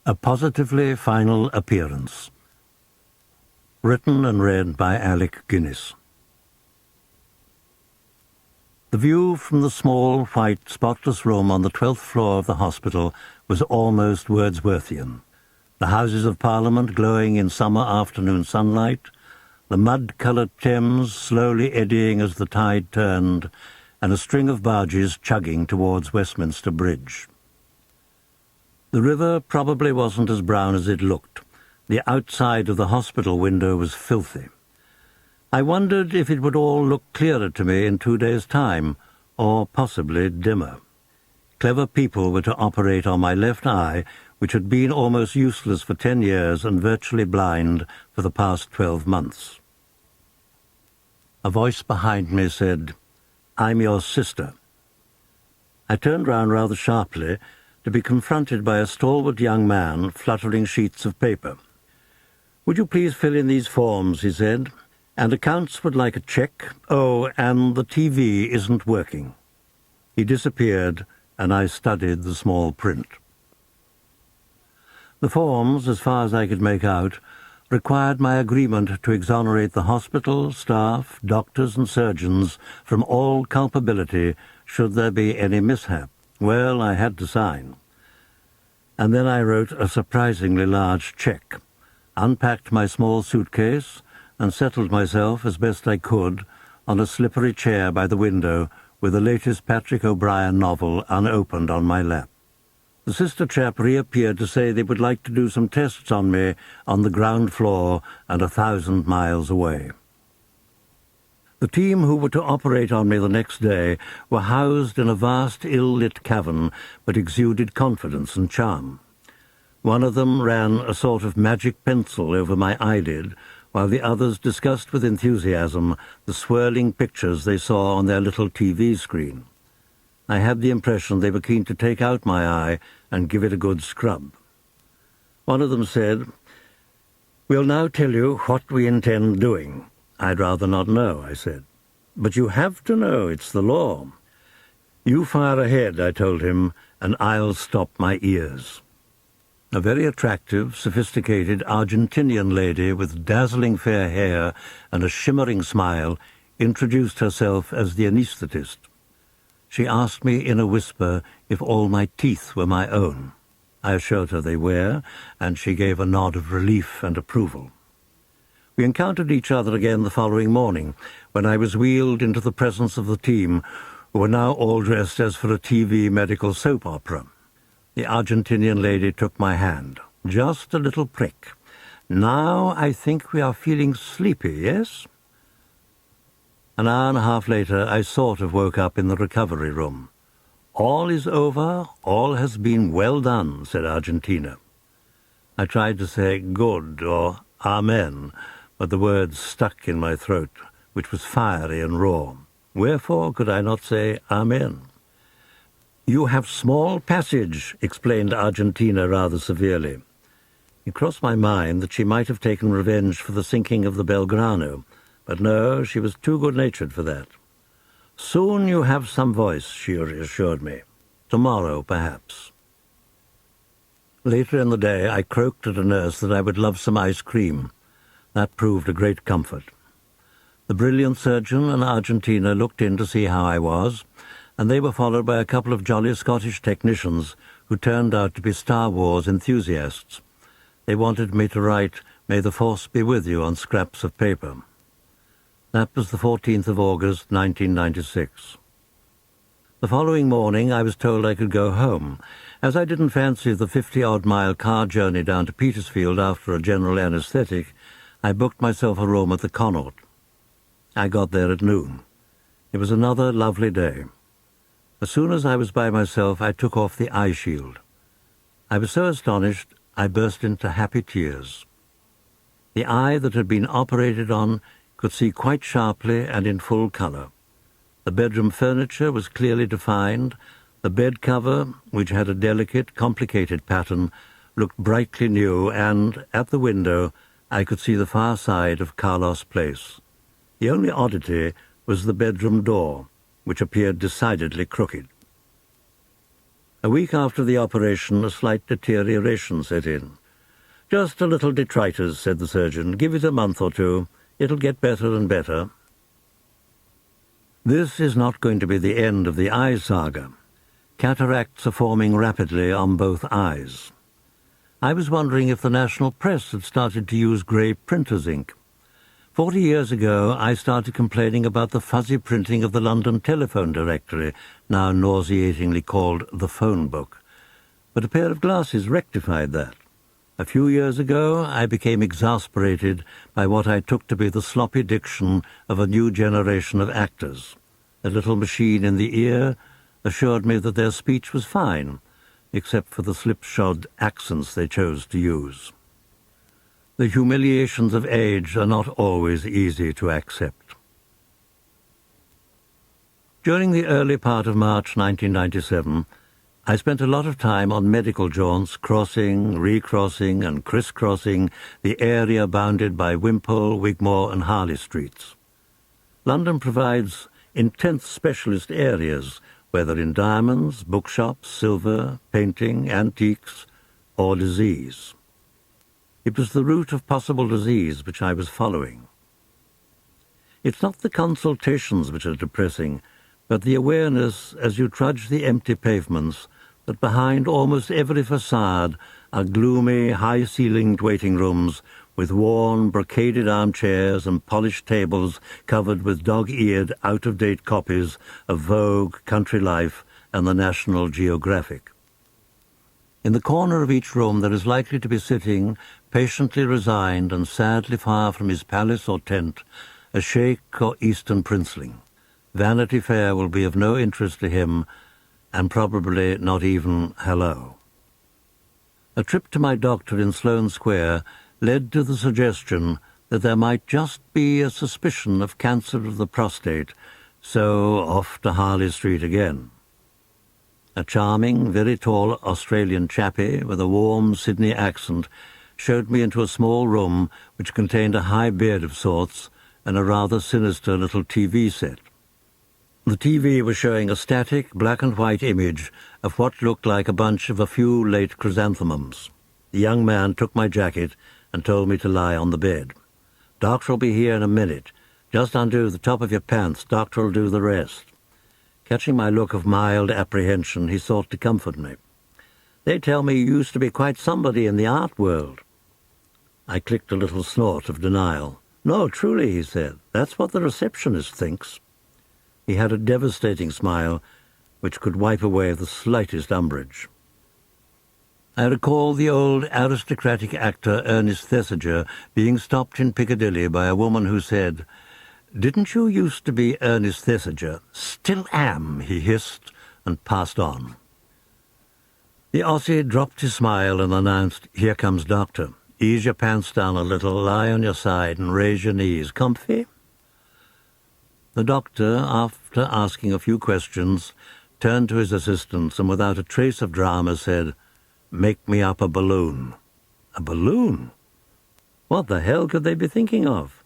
A Positively Final Appearance. Written and read by Alec Guinness. The view from the small, white, spotless room on the 12th floor of the hospital was almost Wordsworthian. The Houses of Parliament glowing in summer afternoon sunlight, the mud-coloured Thames slowly eddying as the tide turned, and a string of barges chugging towards Westminster Bridge. The river probably wasn't as brown as it looked. The outside of the hospital window was filthy. I wondered if it would all look clearer to me in 2 days' time, or possibly dimmer. Clever people were to operate on my left eye, which had been almost useless for 10 years and virtually blind for the past 12 months. A voice behind me said, "I'm your sister." I turned round rather sharply, to be confronted by a stalwart young man fluttering sheets of paper. "Would you please fill in these forms," he said, "and accounts would like a cheque. Oh, and the TV isn't working." He disappeared, and I studied the small print. The forms, as far as I could make out, required my agreement to exonerate the hospital, staff, doctors and surgeons from all culpability should there be any mishap. Well, I had to sign. And then I wrote a surprisingly large cheque, unpacked my small suitcase, and settled myself as best I could on a slippery chair by the window with the latest Patrick O'Brian novel unopened on my lap. The sister chap reappeared to say they would like to do some tests on me on the ground floor and 1,000 miles away. The team who were to operate on me the next day were housed in a vast, ill-lit cavern, but exuded confidence and charm. One of them ran a sort of magic pencil over my eyelid, while the others discussed with enthusiasm the swirling pictures they saw on their little TV screen. I had the impression they were keen to take out my eye and give it a good scrub. One of them said, "We'll now tell you what we intend doing." "I'd rather not know," I said. "But you have to know, it's the law." "You fire ahead," I told him, "and I'll stop my ears." A very attractive, sophisticated Argentinian lady with dazzling fair hair and a shimmering smile introduced herself as the anaesthetist. She asked me in a whisper if all my teeth were my own. I assured her they were, and she gave a nod of relief and approval. We encountered each other again the following morning, when I was wheeled into the presence of the team, who were now all dressed as for a TV medical soap opera. The Argentinian lady took my hand. Just a little prick. "Now I think we are feeling sleepy, yes?" An hour and a half later, I sort of woke up in the recovery room. "All is over, all has been well done," said Argentina. I tried to say "good" or "amen," but the words stuck in my throat, which was fiery and raw. Wherefore could I not say amen? "You have small passage," explained Argentina rather severely. It crossed my mind that she might have taken revenge for the sinking of the Belgrano, but no, she was too good-natured for that. "Soon you have some voice," she assured me. "Tomorrow, perhaps." Later in the day, I croaked at a nurse that I would love some ice cream. That proved a great comfort. The brilliant surgeon and Argentina looked in to see how I was, and they were followed by a couple of jolly Scottish technicians who turned out to be Star Wars enthusiasts. They wanted me to write, "May the Force be with you," on scraps of paper. That was the 14th of August, 1996. The following morning I was told I could go home. As I didn't fancy the 50-odd-mile car journey down to Petersfield after a general anaesthetic, I booked myself a room at the Connaught. I got there at noon. It was another lovely day. As soon as I was by myself, I took off the eye shield. I was so astonished, I burst into happy tears. The eye that had been operated on could see quite sharply and in full colour. The bedroom furniture was clearly defined. The bed cover, which had a delicate, complicated pattern, looked brightly new, and, at the window, I could see the far side of Carlos Place. The only oddity was the bedroom door, which appeared decidedly crooked. A week after the operation, a slight deterioration set in. "Just a little detritus," said the surgeon. "Give it a month or two. It'll get better and better." This is not going to be the end of the eye saga. Cataracts are forming rapidly on both eyes. I was wondering if the national press had started to use grey printer's ink. 40 years ago, I started complaining about the fuzzy printing of the London telephone directory, now nauseatingly called the phone book. But a pair of glasses rectified that. A few years ago, I became exasperated by what I took to be the sloppy diction of a new generation of actors. A little machine in the ear assured me that their speech was fine, except for the slipshod accents they chose to use. The humiliations of age are not always easy to accept. During the early part of March 1997, I spent a lot of time on medical jaunts, crossing, recrossing and crisscrossing the area bounded by Wimpole, Wigmore and Harley Streets. London provides intense specialist areas, whether in diamonds, bookshops, silver, painting, antiques, or disease. It was the route of possible disease which I was following. It's not the consultations which are depressing, but the awareness, as you trudge the empty pavements, that behind almost every facade are gloomy, high-ceilinged waiting rooms with worn, brocaded armchairs and polished tables covered with dog-eared, out-of-date copies of Vogue, Country Life, and the National Geographic. In the corner of each room there is likely to be sitting, patiently resigned and sadly far from his palace or tent, a sheikh or eastern princeling. Vanity Fair will be of no interest to him, and probably not even hello. A trip to my doctor in Sloane Square led to the suggestion that there might just be a suspicion of cancer of the prostate, so off to Harley Street again. A charming, very tall Australian chappie with a warm Sydney accent showed me into a small room which contained a high bed of sorts and a rather sinister little TV set. The TV was showing a static black-and-white image of what looked like a bunch of a few late chrysanthemums. The young man took my jacket and told me to lie on the bed. "Doctor'll be here in a minute. Just undo the top of your pants. Doctor'll do the rest." Catching my look of mild apprehension, he sought to comfort me. "They tell me you used to be quite somebody in the art world." I clicked a little snort of denial. "No, truly," he said. "That's what the receptionist thinks." He had a devastating smile which could wipe away the slightest umbrage. I recall the old aristocratic actor Ernest Thesiger being stopped in Piccadilly by a woman who said, "Didn't you used to be Ernest Thesiger?" "Still am," he hissed, and passed on. The Aussie dropped his smile and announced, "Here comes Doctor. Ease your pants down a little, lie on your side, and raise your knees. Comfy?" The doctor, after asking a few questions, turned to his assistants and without a trace of drama said, "Make me up a balloon." A balloon? What the hell could they be thinking of?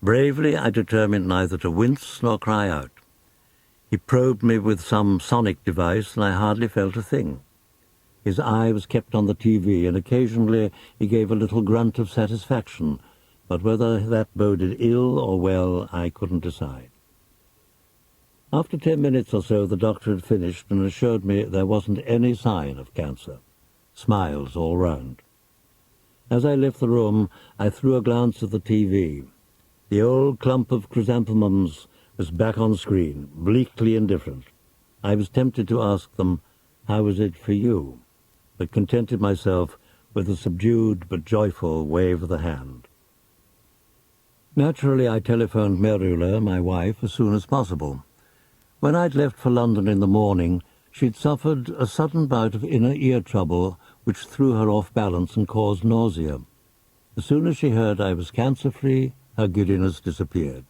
Bravely, I determined neither to wince nor cry out. He probed me with some sonic device, and I hardly felt a thing. His eye was kept on the TV, and occasionally he gave a little grunt of satisfaction, but whether that boded ill or well, I couldn't decide. After 10 minutes or so, the doctor had finished and assured me there wasn't any sign of cancer. Smiles all round. As I left the room, I threw a glance at the TV. The old clump of chrysanthemums was back on screen, bleakly indifferent. I was tempted to ask them, "How was it for you?" but contented myself with a subdued but joyful wave of the hand. Naturally, I telephoned Merula, my wife, as soon as possible. When I'd left for London in the morning, she'd suffered a sudden bout of inner ear trouble which threw her off balance and caused nausea. As soon as she heard I was cancer-free, her giddiness disappeared.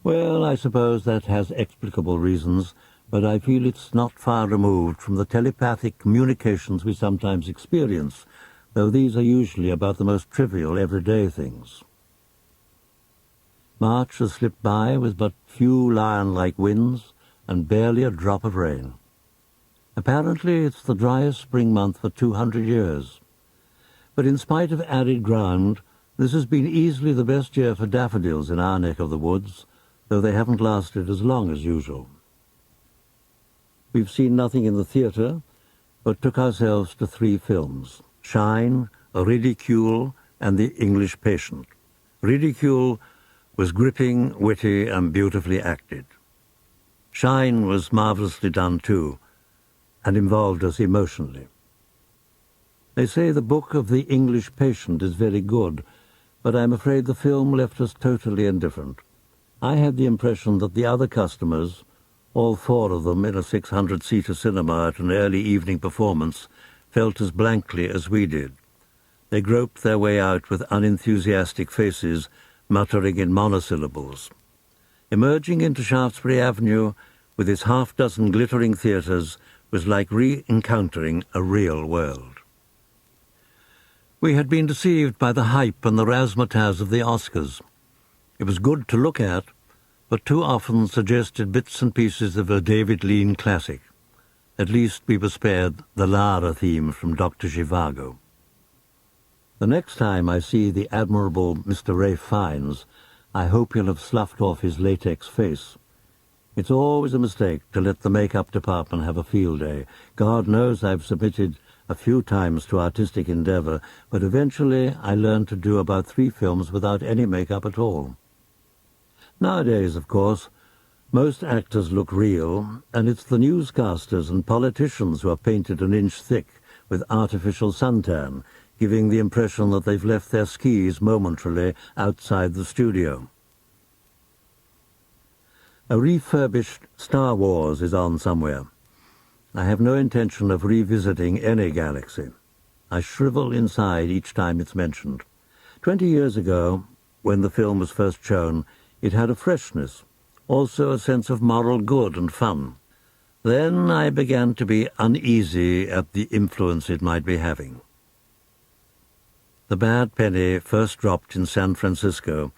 Well, I suppose that has explicable reasons, but I feel it's not far removed from the telepathic communications we sometimes experience, though these are usually about the most trivial everyday things. March has slipped by with but few lion-like winds and barely a drop of rain. Apparently it's the driest spring month for 200 years. But in spite of arid ground, this has been easily the best year for daffodils in our neck of the woods, though they haven't lasted as long as usual. We've seen nothing in the theatre, but took ourselves to 3 films: Shine, Ridicule, and The English Patient. Ridicule was gripping, witty, and beautifully acted. Shine was marvellously done too, and involved us emotionally. They say the book of The English Patient is very good, but I'm afraid the film left us totally indifferent. I had the impression that the other customers, all 4 of them in a 600-seater cinema at an early evening performance, felt as blankly as we did. They groped their way out with unenthusiastic faces, muttering in monosyllables. Emerging into Shaftesbury Avenue, with its half-dozen glittering theatres, was like re-encountering a real world. We had been deceived by the hype and the razzmatazz of the Oscars. It was good to look at, but too often suggested bits and pieces of a David Lean classic. At least we were spared the Lara theme from Dr. Zhivago. The next time I see the admirable Mr. Ralph Fiennes, I hope he'll have sloughed off his latex face. It's always a mistake to let the make-up department have a field day. God knows I've submitted a few times to artistic endeavor, but eventually I learned to do about 3 films without any makeup at all. Nowadays, of course, most actors look real, and it's the newscasters and politicians who are painted an inch thick with artificial suntan, giving the impression that they've left their skis momentarily outside the studio. A refurbished Star Wars is on somewhere. I have no intention of revisiting any galaxy. I shrivel inside each time it's mentioned. 20 years ago, when the film was first shown, it had a freshness, also a sense of moral good and fun. Then I began to be uneasy at the influence it might be having. The bad penny first dropped in San Francisco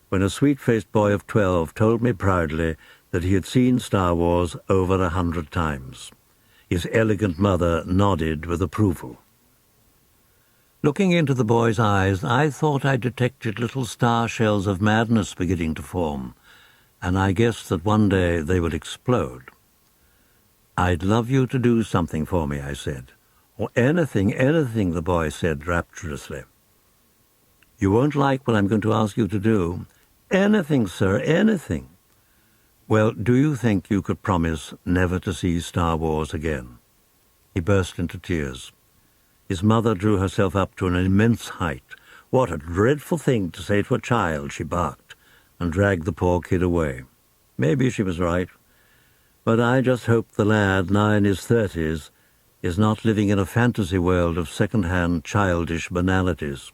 when a sweet-faced boy of 12 told me proudly that he had seen Star Wars over 100 times. His elegant mother nodded with approval. Looking into the boy's eyes, I thought I detected little star shells of madness beginning to form, and I guessed that one day they would explode. "I'd love you to do something for me," I said. "Or anything, the boy said rapturously. "You won't like what I'm going to ask you to do." "Anything, sir, anything." "Well, do you think you could promise never to see Star Wars again?" He burst into tears. His mother drew herself up to an immense height. "What a dreadful thing to say to a child," she barked, and dragged the poor kid away. Maybe she was right, but I just hope the lad, now in his 30s, is not living in a fantasy world of second-hand childish banalities.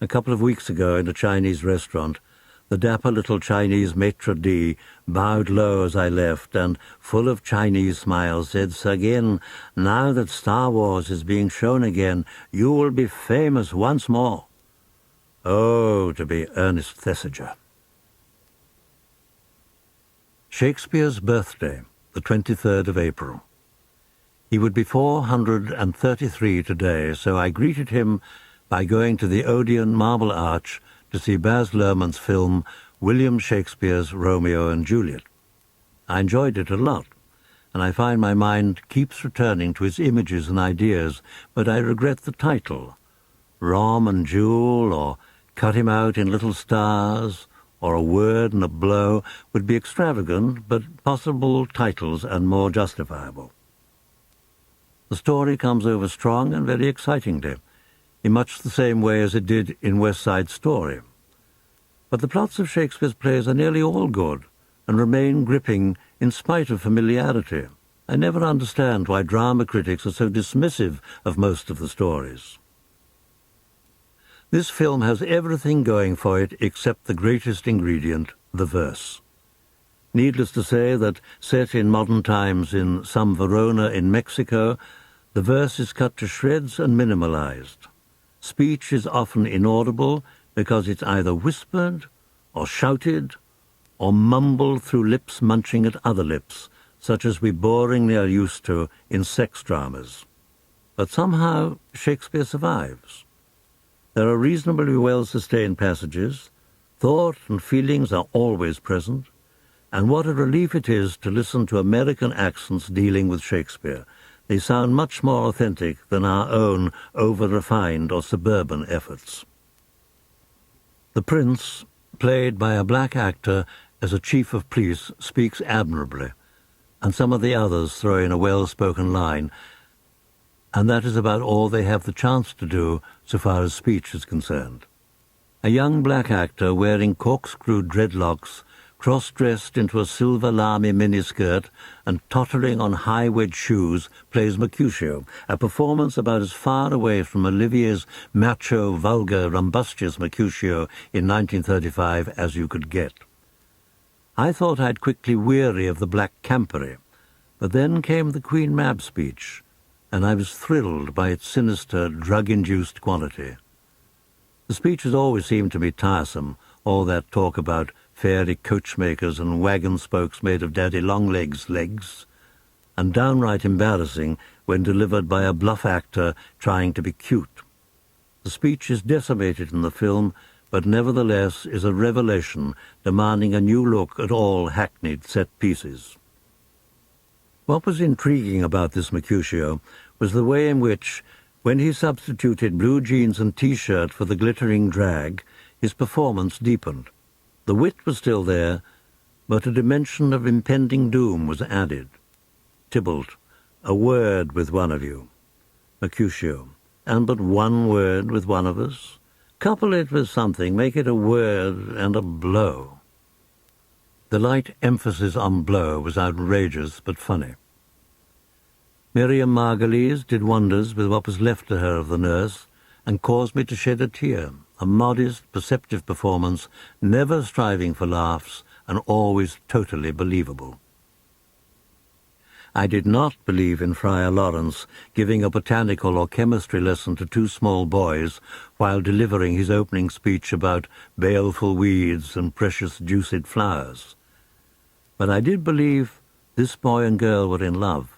A couple of weeks ago in a Chinese restaurant, the dapper little Chinese maitre d' bowed low as I left and, full of Chinese smiles, said, "Sagin, now that Star Wars is being shown again, you will be famous once more." Oh, to be Ernest Thesiger. Shakespeare's birthday, the 23rd of April. He would be 433 today, so I greeted him by going to the Odeon Marble Arch to see Baz Luhrmann's film William Shakespeare's Romeo and Juliet. I enjoyed it a lot, and I find my mind keeps returning to its images and ideas, but I regret the title. Rom and Jewel, or Cut Him Out in Little Stars, or A Word and a Blow would be extravagant, but possible titles and more justifiable. The story comes over strong and very excitingly, in much the same way as it did in West Side Story. But the plots of Shakespeare's plays are nearly all good and remain gripping in spite of familiarity. I never understand why drama critics are so dismissive of most of the stories. This film has everything going for it except the greatest ingredient, the verse. Needless to say that, set in modern times in some Verona in Mexico, the verse is cut to shreds and minimalized. Speech is often inaudible because it's either whispered or shouted or mumbled through lips munching at other lips, such as we boringly are used to in sex dramas. But somehow Shakespeare survives. There are reasonably well-sustained passages, thought and feelings are always present, and what a relief it is to listen to American accents dealing with Shakespeare. They sound much more authentic than our own over-refined or suburban efforts. The Prince, played by a black actor as a chief of police, speaks admirably, and some of the others throw in a well-spoken line, and that is about all they have the chance to do so far as speech is concerned. A young black actor wearing corkscrew dreadlocks, cross-dressed into a silver lamy miniskirt and tottering on high-wedge shoes, plays Mercutio, a performance about as far away from Olivier's macho, vulgar, rumbustious Mercutio in 1935 as you could get. I thought I'd quickly weary of the black campery, but then came the Queen Mab speech, and I was thrilled by its sinister, drug-induced quality. The speech has always seemed to me tiresome, all that talk about fairy coachmakers and wagon spokes made of Daddy Longlegs' legs, and downright embarrassing when delivered by a bluff actor trying to be cute. The speech is decimated in the film, but nevertheless is a revelation demanding a new look at all hackneyed set pieces. What was intriguing about this Mercutio was the way in which, when he substituted blue jeans and T-shirt for the glittering drag, his performance deepened. The wit was still there, but a dimension of impending doom was added. Tybalt, a word with one of you. Mercutio, and but one word with one of us? Couple it with something, make it a word and a blow. The light emphasis on blow was outrageous but funny. Miriam Margolyes did wonders with what was left to her of the nurse, and caused me to shed a tear, a modest, perceptive performance, never striving for laughs, and always totally believable. I did not believe in Friar Lawrence giving a botanical or chemistry lesson to two small boys while delivering his opening speech about baleful weeds and precious juiced flowers. But I did believe this boy and girl were in love,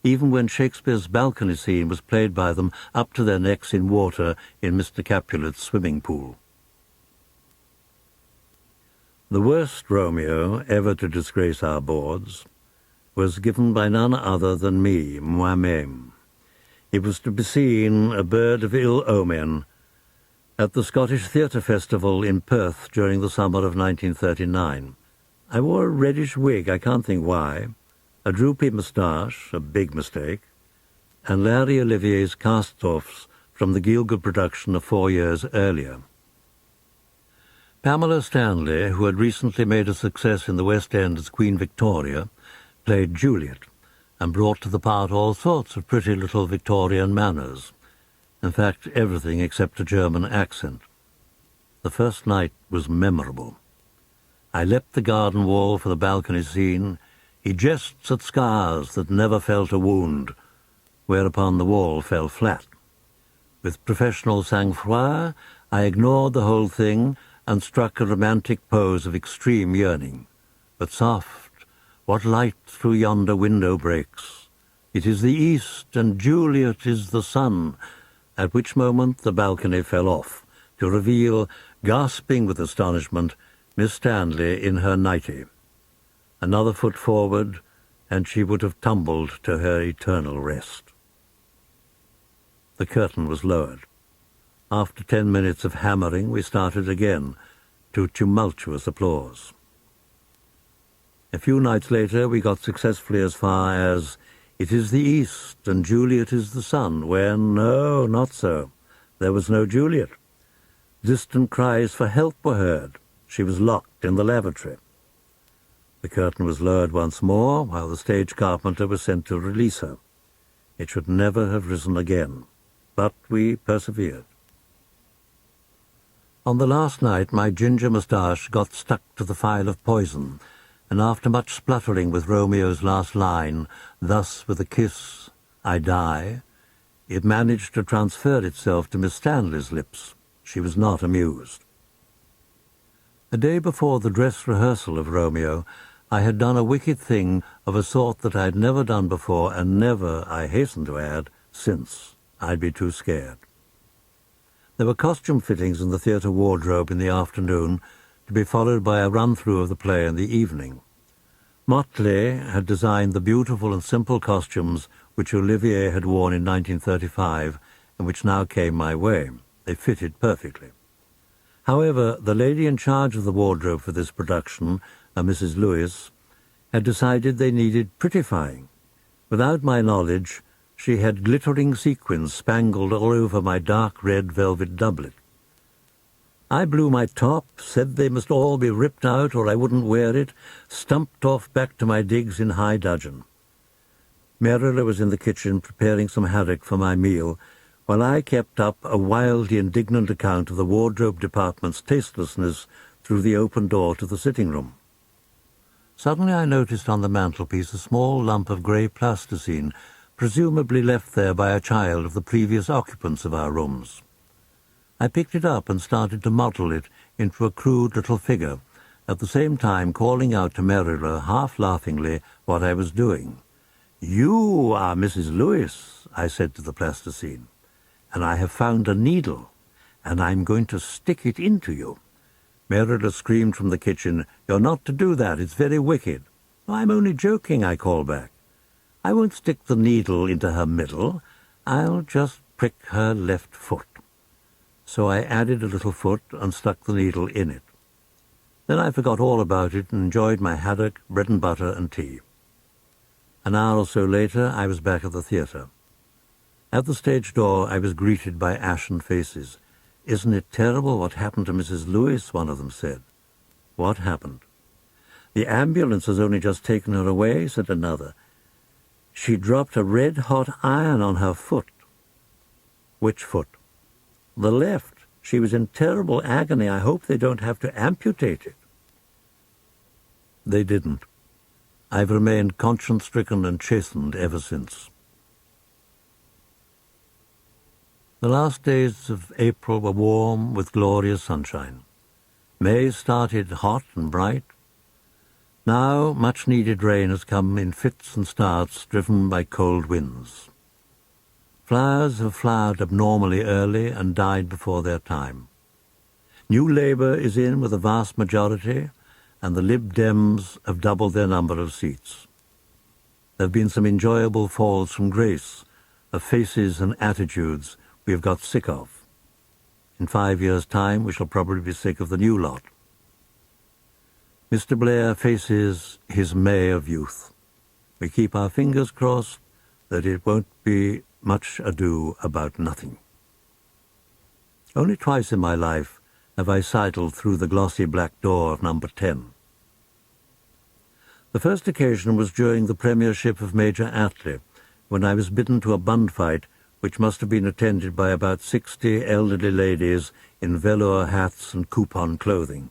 even when Shakespeare's balcony scene was played by them up to their necks in water in Mr. Capulet's swimming pool. The worst Romeo ever to disgrace our boards was given by none other than me, moi-même. It was to be seen, a bird of ill omen, at the Scottish Theatre Festival in Perth during the summer of 1939. I wore a reddish wig, I can't think why, a droopy moustache, a big mistake, and Larry Olivier's cast-offs from the Gielgud production of 4 years earlier. Pamela Stanley, who had recently made a success in the West End as Queen Victoria, played Juliet, and brought to the part all sorts of pretty little Victorian manners. In fact, everything except a German accent. The first night was memorable. I leapt the garden wall for the balcony scene. He jests at scars that never felt a wound, whereupon the wall fell flat. With professional sang-froid, I ignored the whole thing and struck a romantic pose of extreme yearning. But soft, what light through yonder window breaks? It is the east, and Juliet is the sun, at which moment the balcony fell off, to reveal, gasping with astonishment, Miss Stanley in her nightie. Another foot forward, and she would have tumbled to her eternal rest. The curtain was lowered. After 10 minutes of hammering, we started again, to tumultuous applause. A few nights later, we got successfully as far as, "It is the east, and Juliet is the sun," when, no, not so. There was no Juliet. Distant cries for help were heard. She was locked in the lavatory. The curtain was lowered once more, while the stage carpenter was sent to release her. It should never have risen again, but we persevered. On the last night, my ginger moustache got stuck to the phial of poison, and after much spluttering with Romeo's last line, "Thus with a kiss I die," it managed to transfer itself to Miss Stanley's lips. She was not amused. A day before the dress rehearsal of Romeo, I had done a wicked thing of a sort that I'd never done before, and never, I hasten to add, since. I'd be too scared. There were costume fittings in the theatre wardrobe in the afternoon, to be followed by a run-through of the play in the evening. Motley had designed the beautiful and simple costumes which Olivier had worn in 1935 and which now came my way. They fitted perfectly. However, the lady in charge of the wardrobe for this production, a Mrs. Lewis, had decided they needed prettifying. Without my knowledge, she had glittering sequins spangled all over my dark red velvet doublet. I blew my top, said they must all be ripped out or I wouldn't wear it, stumped off back to my digs in high dudgeon. Merrill was in the kitchen preparing some haddock for my meal, while I kept up a wildly indignant account of the wardrobe department's tastelessness through the open door to the sitting-room. Suddenly I noticed on the mantelpiece a small lump of grey plasticine, presumably left there by a child of the previous occupants of our rooms. I picked it up and started to model it into a crude little figure, at the same time calling out to Merrill, half-laughingly, what I was doing. "You are Mrs. Lewis," I said to the plasticine, "and I have found a needle, and I'm going to stick it into you." Merrill screamed from the kitchen, "You're not to do that, it's very wicked." "I'm only joking," I called back. "I won't stick the needle into her middle. I'll just prick her left foot." So I added a little foot and stuck the needle in it. Then I forgot all about it and enjoyed my haddock, bread and butter, and tea. An hour or so later, I was back at the theatre. At the stage door, I was greeted by ashen faces. "Isn't it terrible what happened to Mrs. Lewis?" one of them said. "What happened?" "The ambulance has only just taken her away," said another. "She dropped a red-hot iron on her foot." "Which foot?" "The left. She was in terrible agony. I hope they don't have to amputate it." They didn't. I've remained conscience-stricken and chastened ever since. The last days of April were warm with glorious sunshine. May started hot and bright. Now much-needed rain has come in fits and starts, driven by cold winds. Flowers have flowered abnormally early and died before their time. New Labour is in with a vast majority, and the Lib Dems have doubled their number of seats. There have been some enjoyable falls from grace, of faces and attitudes we have got sick of. In 5 years' time we shall probably be sick of the new lot. Mr. Blair faces his May of youth. We keep our fingers crossed that it won't be much ado about nothing. Only twice in my life have I sidled through the glossy black door of number 10. The first occasion was during the premiership of Major Attlee, when I was bidden to a bun fight which must have been attended by about 60 elderly ladies in velour hats and coupon clothing.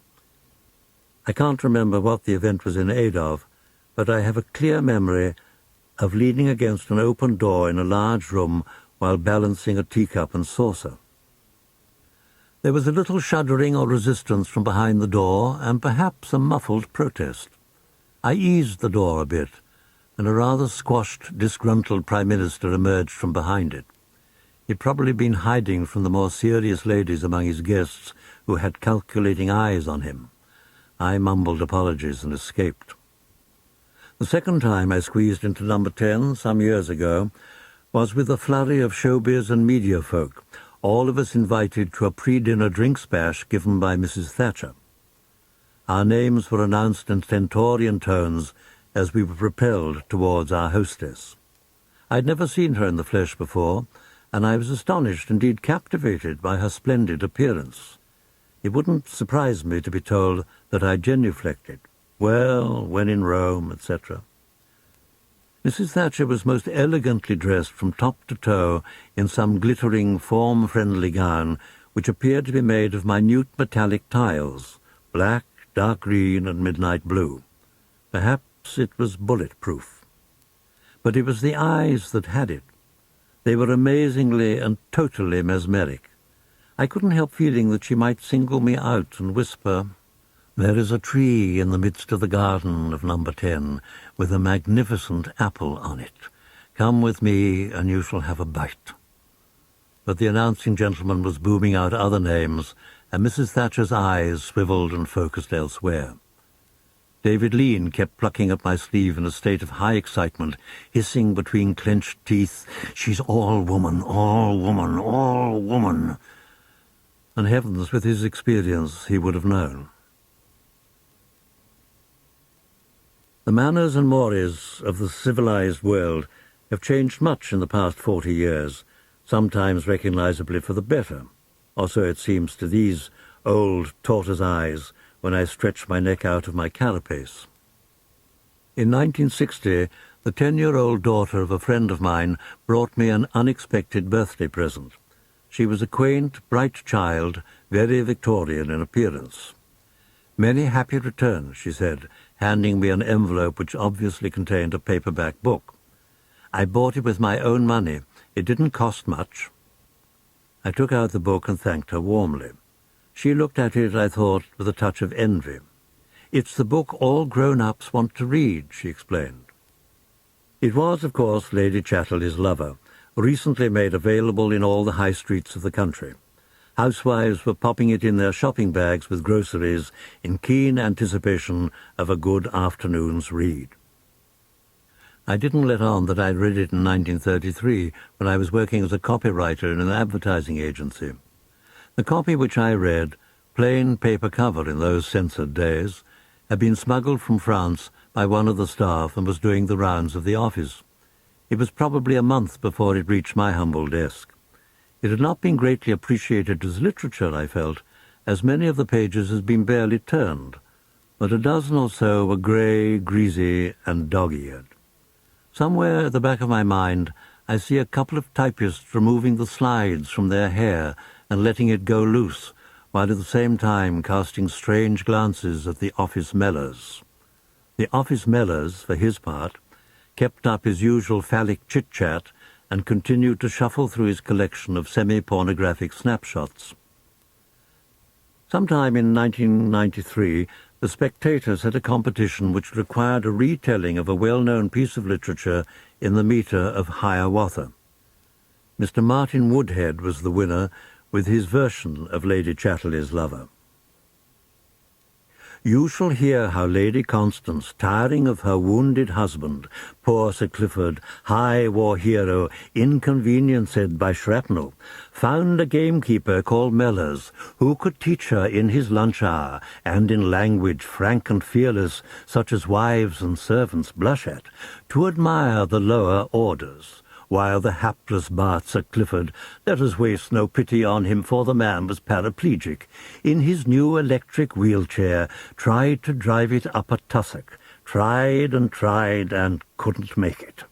I can't remember what the event was in aid of, but I have a clear memory of leaning against an open door in a large room while balancing a teacup and saucer. There was a little shuddering or resistance from behind the door, and perhaps a muffled protest. I eased the door a bit, and a rather squashed, disgruntled Prime Minister emerged from behind it. He'd probably been hiding from the more serious ladies among his guests who had calculating eyes on him. I mumbled apologies and escaped. The second time I squeezed into number 10, some years ago, was with a flurry of showbiz and media folk, all of us invited to a pre-dinner drinks bash given by Mrs. Thatcher. Our names were announced in stentorian tones as we were propelled towards our hostess. I'd never seen her in the flesh before, and I was astonished, indeed captivated, by her splendid appearance. It wouldn't surprise me to be told that I genuflected. Well, when in Rome, etc. Mrs. Thatcher was most elegantly dressed from top to toe in some glittering, form-friendly gown which appeared to be made of minute metallic tiles, black, dark green, and midnight blue. Perhaps it was bullet-proof. But it was the eyes that had it. They were amazingly and totally mesmeric. I couldn't help feeling that she might single me out and whisper, There is a tree in the midst of the garden of number 10, with a magnificent apple on it. Come with me, and you shall have a bite. But the announcing gentleman was booming out other names, and Mrs. Thatcher's eyes swiveled and focused elsewhere. David Lean kept plucking at my sleeve in a state of high excitement, hissing between clenched teeth, "She's all woman, all woman, all woman." And heavens, with his experience, he would have known. The manners and mores of the civilized world have changed much in the past 40 years, sometimes recognizably for the better, or so it seems to these old tortoise eyes when I stretch my neck out of my carapace. In 1960, the 10-year-old daughter of a friend of mine brought me an unexpected birthday present. She was a quaint, bright child, very Victorian in appearance. "Many happy returns," she said, handing me an envelope which obviously contained a paperback book. "I bought it with my own money. It didn't cost much." I took out the book and thanked her warmly. She looked at it, I thought, with a touch of envy. "It's the book all grown-ups want to read," she explained. It was, of course, Lady Chatterley's Lover, recently made available in all the high streets of the country. Housewives were popping it in their shopping bags with groceries in keen anticipation of a good afternoon's read. I didn't let on that I'd read it in 1933 when I was working as a copywriter in an advertising agency. The copy which I read, plain paper cover in those censored days, had been smuggled from France by one of the staff and was doing the rounds of the office. It was probably a month before it reached my humble desk. It had not been greatly appreciated as literature, I felt, as many of the pages had been barely turned, but a dozen or so were grey, greasy, and dog-eared. Somewhere at the back of my mind I see a couple of typists removing the slides from their hair and letting it go loose, while at the same time casting strange glances at the office Mellors. The office Mellors, for his part, kept up his usual phallic chit-chat and continued to shuffle through his collection of semi-pornographic snapshots. Sometime in 1993, the Spectators had a competition which required a retelling of a well-known piece of literature in the metre of Hiawatha. Mr. Martin Woodhead was the winner with his version of Lady Chatterley's Lover. "You shall hear how Lady Constance, tiring of her wounded husband, poor Sir Clifford, high war hero, inconvenienced by shrapnel, found a gamekeeper called Mellors, who could teach her in his lunch hour, and in language frank and fearless, such as wives and servants blush at, to admire the lower orders. While the hapless Bart Sir Clifford, let us waste no pity on him, for the man was paraplegic, in his new electric wheelchair, tried to drive it up a tussock, tried and couldn't make it."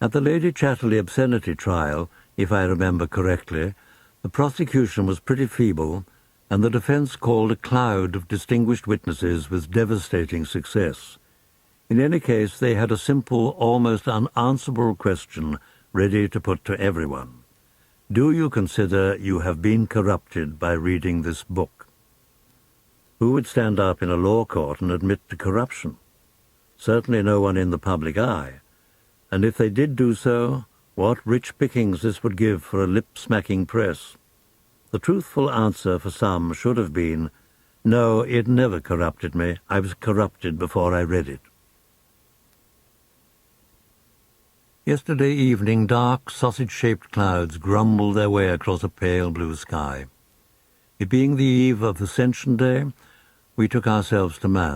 At the Lady Chatterley obscenity trial, if I remember correctly, the prosecution was pretty feeble, and the defence called a cloud of distinguished witnesses with devastating success. In any case, they had a simple, almost unanswerable question ready to put to everyone. Do you consider you have been corrupted by reading this book? Who would stand up in a law court and admit to corruption? Certainly no one in the public eye. And if they did do so, what rich pickings this would give for a lip-smacking press. The truthful answer for some should have been, "No, it never corrupted me. I was corrupted before I read it." Yesterday evening, dark, sausage-shaped clouds grumbled their way across a pale blue sky. It being the eve of Ascension Day, we took ourselves to Mass.